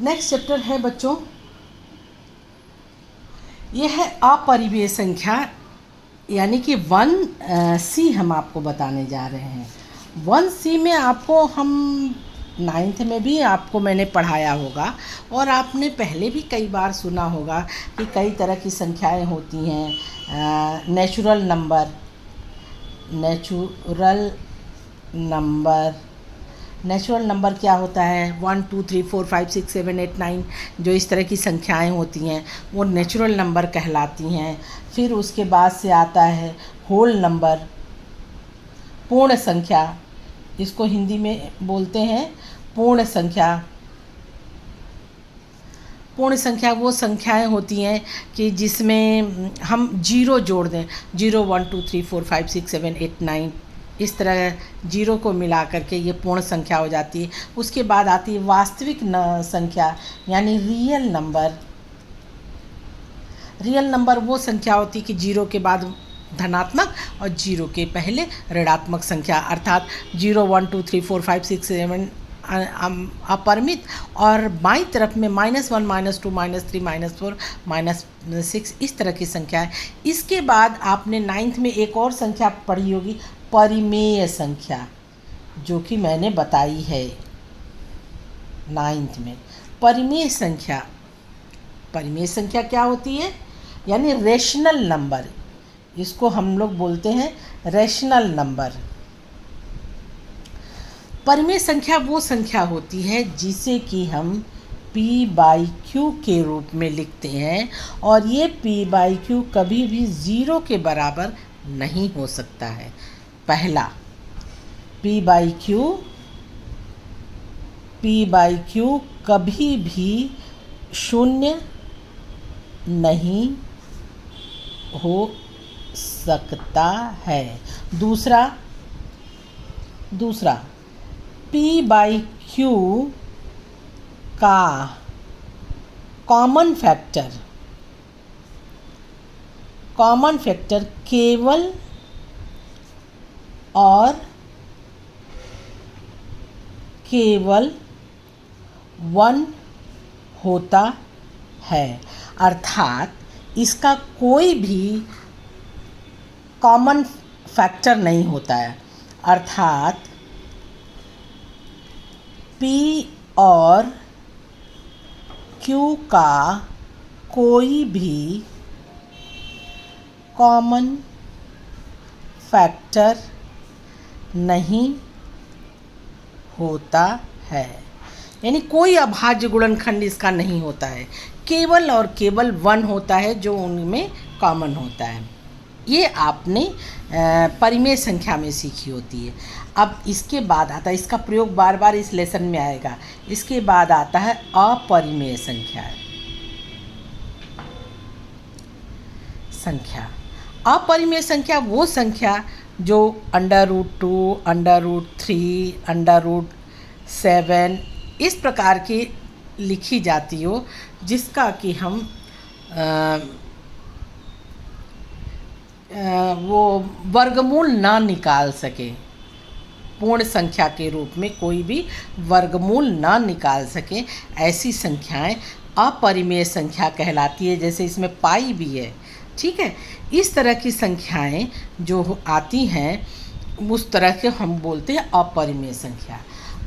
Next chapter है बच्चों, ये है अपरिमेय संख्या, यानी कि 1C हम आपको बताने जा रहे हैं। 1C में आपको हम 9th में भी आपको मैंने पढ़ाया होगा और आपने पहले भी कई बार सुना होगा कि कई तरह की संख्याएं होती हैं। नेचुरल नंबर क्या होता है? 1 2 3 4 5 6 7 8 9 जो इस तरह की संख्याएं होती हैं वो नेचुरल नंबर कहलाती हैं। फिर उसके बाद से आता है होल नंबर, पूर्ण संख्या, इसको हिंदी में बोलते हैं पूर्ण संख्या। पूर्ण संख्या वो संख्याएं होती हैं कि जिसमें हम जीरो जोड़ दें, 0 1 2 3 4 5 6 7 8 9, इस तरह जीरो को मिला करके ये पूर्ण संख्या हो जाती है। उसके बाद आती है वास्तविक संख्या, यानी रियल नंबर। रियल नंबर वो संख्या होती है कि जीरो के बाद धनात्मक और जीरो के पहले ऋणात्मक संख्या, अर्थात 0 1 2 3 4 5 6 7 अपरिमित और बाईं तरफ में -1 -2 -3 -4 -6 इस तरह की संख्या है। इसके बाद आपने 9th में एक और संख्या पढ़ी होगी, परिमेय संख्या, जो कि मैंने बताई है 9th में। परिमेय संख्या क्या होती है? यानी रेशनल नंबर, इसको हम लोग बोलते हैं रेशनल नंबर। परिमेय संख्या वो संख्या होती है जिसे कि हम p/q के रूप में लिखते हैं और ये p/q कभी भी 0 के बराबर नहीं हो सकता है। पहला, p/q कभी भी 0 नहीं हो सकता है। दूसरा p/q का कॉमन फैक्टर केवल और केवल 1 होता है, अर्थात इसका कोई भी कॉमन फैक्टर नहीं होता है। अर्थात p और q का कोई भी कॉमन फैक्टर नहीं होता है, यानी कोई अभाज्य गुणनखंड इसका नहीं होता है। केवल और केवल 1 होता है जो उनमें कॉमन होता है। ये आपने परिमेय संख्या में सीखी होती है। अब इसके बाद आता है, इसका प्रयोग बार बार इस लेसन में आएगा, इसके बाद आता है अपरिमेय संख्या। अपरिमेय संख्या वो संख्या जो √2, √3, √7 इस प्रकार की लिखी जाती हो, जिसका कि हम वो वर्गमूल ना निकाल सके। पूर्ण संख्या के रूप में कोई भी वर्गमूल ना निकाल सके, ऐसी संख्याएं अपरिमेय संख्या कहलाती है। जैसे इसमें पाई भी है, ठीक है। इस तरह की संख्याएं जो आती हैं उस तरह के हम बोलते हैं अपरिमेय संख्या।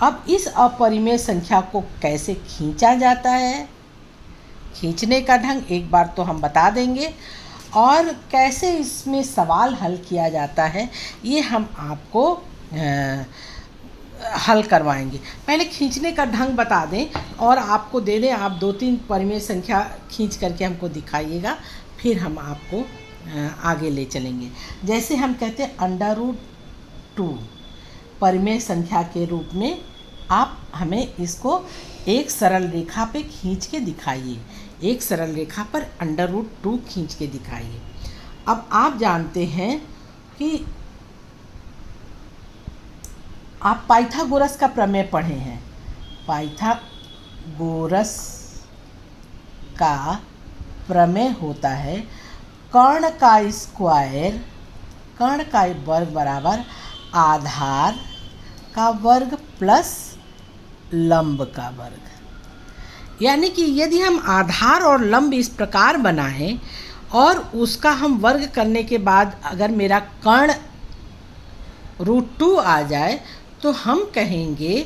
अब इस अपरिमेय संख्या को कैसे खींचा जाता है, खींचने का ढंग एक बार तो हम बता देंगे, और कैसे इसमें सवाल हल किया जाता है ये हम आपको हल करवाएंगे। पहले खींचने का ढंग बता दें और आपको दे दें, आप 2-3 परिमेय संख्या खींच करके हमको दिखाइएगा, फिर हम आपको आगे ले चलेंगे। जैसे हम कहते हैं √2 परिमेय संख्या के रूप में आप हमें इसको एक सरल रेखा पे खींच के दिखाइए, एक सरल रेखा पर √2 खींच के दिखाइए। अब आप जानते हैं कि आप पाइथागोरस का प्रमेय पढ़े हैं। पाइथागोरस का प्रमेय होता है कर्ण का वर्ग बराबर आधार का वर्ग प्लस लंब का वर्ग। यानी कि यदि हम आधार और लंब इस प्रकार बनाएं और उसका हम वर्ग करने के बाद अगर मेरा कर्ण √2 आ जाए तो हम कहेंगे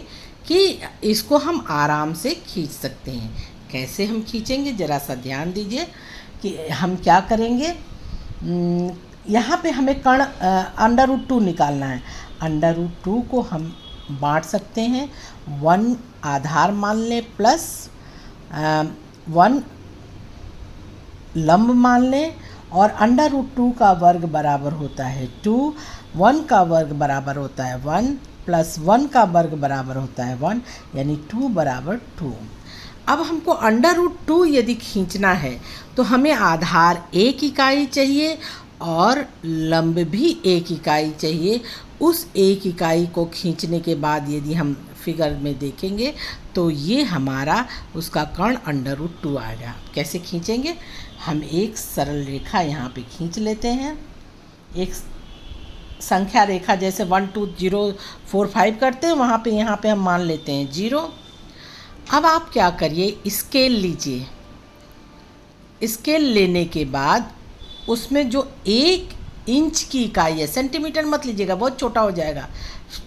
कि इसको हम आराम से खींच सकते हैं। कैसे हम खींचेंगे ज़रा सा ध्यान दीजिए कि हम क्या करेंगे। यहाँ पे हमें कर्ण √2 निकालना है। √2 को हम बांट सकते हैं, 1 आधार मान लें प्लस 1 लंब मान लें, और √2 का वर्ग बराबर होता है 2, 1 का वर्ग बराबर होता है 1 प्लस 1 का वर्ग बराबर होता है 1, यानी 2 बराबर 2। अब हमको √2 यदि खींचना है तो हमें आधार 1 इकाई चाहिए और लंब भी 1 इकाई चाहिए। उस 1 इकाई को खींचने के बाद यदि हम फिगर में देखेंगे तो ये हमारा उसका कर्ण √2 आएगा। कैसे खींचेंगे, हम एक सरल रेखा यहाँ पे खींच लेते हैं। एक संख्या रेखा जैसे 1 2 0 4 5 करते हैं, वहाँ पे यहाँ पे हम मान लेते हैं 0। अब आप क्या करिए, स्केल लीजिए। स्केल लेने के बाद उसमें जो 1 इंच की इकाई है, सेंटीमीटर मत लीजिएगा, बहुत छोटा हो जाएगा,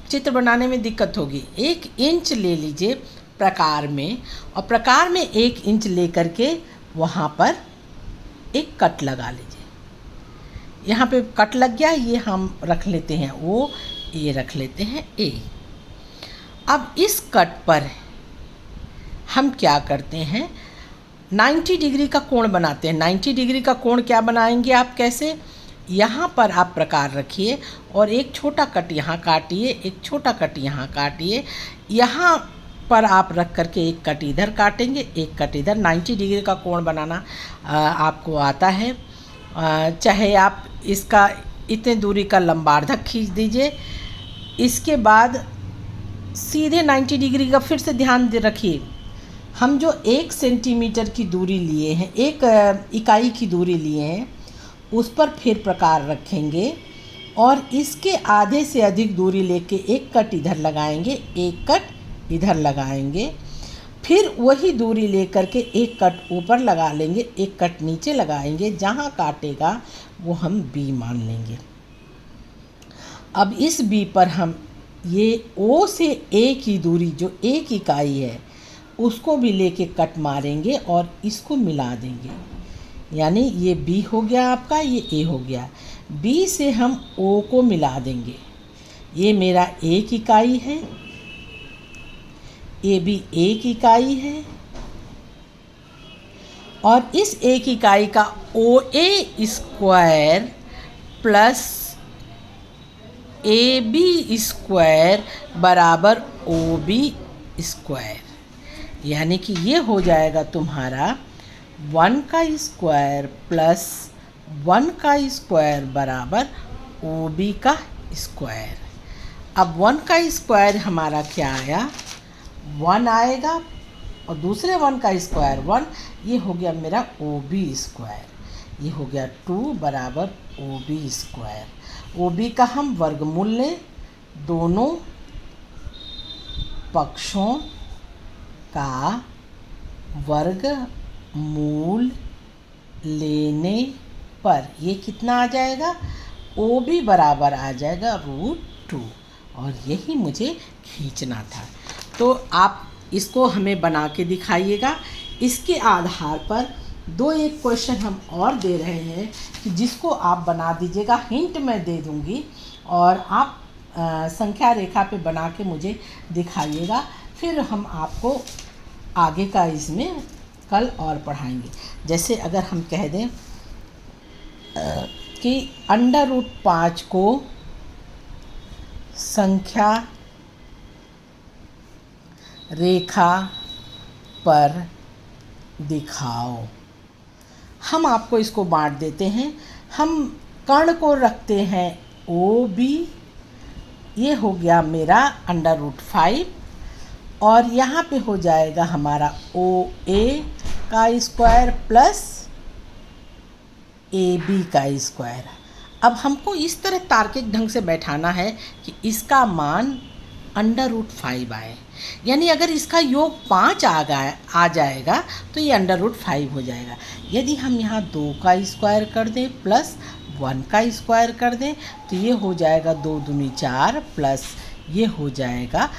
चित्र बनाने में दिक्कत होगी। 1 इंच ले लीजिए प्रकार में, और प्रकार में 1 इंच ले करके वहाँ पर एक कट लगा लीजिए। यहाँ पे कट लग गया, ये हम रख लेते हैं O, ये रख लेते हैं A। अब इस कट पर हम क्या करते हैं, 90 डिग्री का कोण बनाते हैं। 90 डिग्री का कोण क्या बनाएंगे आप, कैसे, यहाँ पर आप प्रकार रखिए और एक छोटा कट यहाँ काटिए, एक छोटा कट यहाँ काटिए, यहाँ पर आप रख करके एक कट इधर काटेंगे, एक कट इधर। 90 डिग्री का कोण बनाना आपको आता है। चाहे आप इसका इतने दूरी का लंबार्धक खींच दीजिए। इसके बाद सीधे 90 डिग्री का फिर से ध्यान दे रखिए, हम जो 1 सेंटीमीटर की दूरी लिए हैं, 1 इकाई की दूरी लिए हैं, उस पर फिर प्रकार रखेंगे और इसके आधे से अधिक दूरी लेके एक कट इधर लगाएंगे, एक कट इधर लगाएंगे, फिर वही दूरी लेकर के एक कट ऊपर लगा लेंगे, एक कट नीचे लगाएंगे, जहाँ काटेगा वो हम B मान लेंगे। अब इस B पर हम ये O से A की दूरी जो 1 इकाई है उसको भी लेके कट मारेंगे और इसको मिला देंगे, यानी ये B हो गया आपका, ये A हो गया। B से हम O को मिला देंगे, ये मेरा 1 इकाई है, ये भी 1 इकाई है, और इस 1 इकाई का OA square plus AB square बराबर OB स्क्वायर, यानी कि ये हो जाएगा तुम्हारा 1 का स्क्वायर प्लस 1 का स्क्वायर बराबर OB का स्क्वायर। अब 1 का स्क्वायर हमारा क्या आया, 1 आएगा, और दूसरे 1 का स्क्वायर 1, ये हो गया मेरा OB स्क्वायर, ये हो गया 2 बराबर OB स्क्वायर। OB का हम वर्गमूल लें, दोनों पक्षों का वर्गमूल लेने पर ये कितना आ जाएगा, OB बराबर आ जाएगा √2, और यही मुझे खींचना था। तो आप इसको हमें बना के दिखाइएगा। इसके आधार पर एक क्वेश्चन हम और दे रहे हैं कि जिसको आप बना दीजिएगा, हिंट मैं दे दूंगी और आप संख्या रेखा पे बना के मुझे दिखाइएगा, फिर हम आपको आगे का इसमें कल और पढ़ाएंगे। जैसे अगर हम कह दें कि √5 को संख्या रेखा पर दिखाओ, हम आपको इसको बांट देते हैं। हम कर्ण को रखते हैं OB, ये हो गया मेरा √5, और यहाँ पे हो जाएगा हमारा OA का स्क्वायर प्लस AB का स्क्वायर। अब हमको इस तरह तार्किक ढंग से बैठाना है कि इसका मान √5 आए। यानी अगर इसका योग 5 आ जाएगा तो ये √5 हो जाएगा। यदि हम यहाँ 2 का स्क्वायर कर दें प्लस 1 का स्क्वायर कर दें तो ये हो जाएगा 2 दूनी 4 प्लस ये हो जाएगा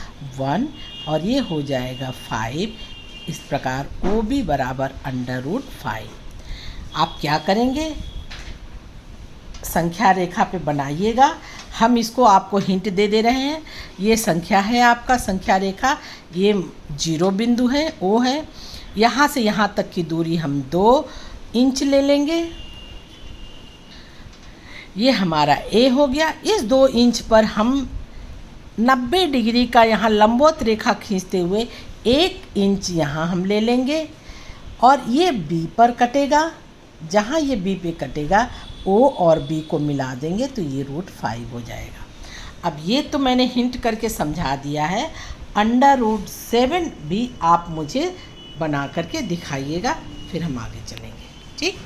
1 और ये हो जाएगा 5। इस प्रकार OB बराबर √5। आप क्या करेंगे, संख्या रेखा पे बनाइएगा। हम इसको आपको हिंट दे रहे हैं। ये संख्या है आपका संख्या रेखा, ये 0 बिंदु है, O है। यहाँ से यहाँ तक की दूरी हम 2 इंच ले लेंगे। ये हमारा A हो गया। इस 2 इंच पर हम 90 डिग्री का यहाँ लंबवत रेखा खींचते हुए 1 इंच यहाँ हम ले लेंगे और ये B पर कटेगा। जहाँ ये B पे कटेगा O और B को मिला देंगे तो ये √5 हो जाएगा। अब ये तो मैंने हिंट करके समझा दिया है। √7 भी आप मुझे बना करके दिखाइएगा, फिर हम आगे चलेंगे। ठीक।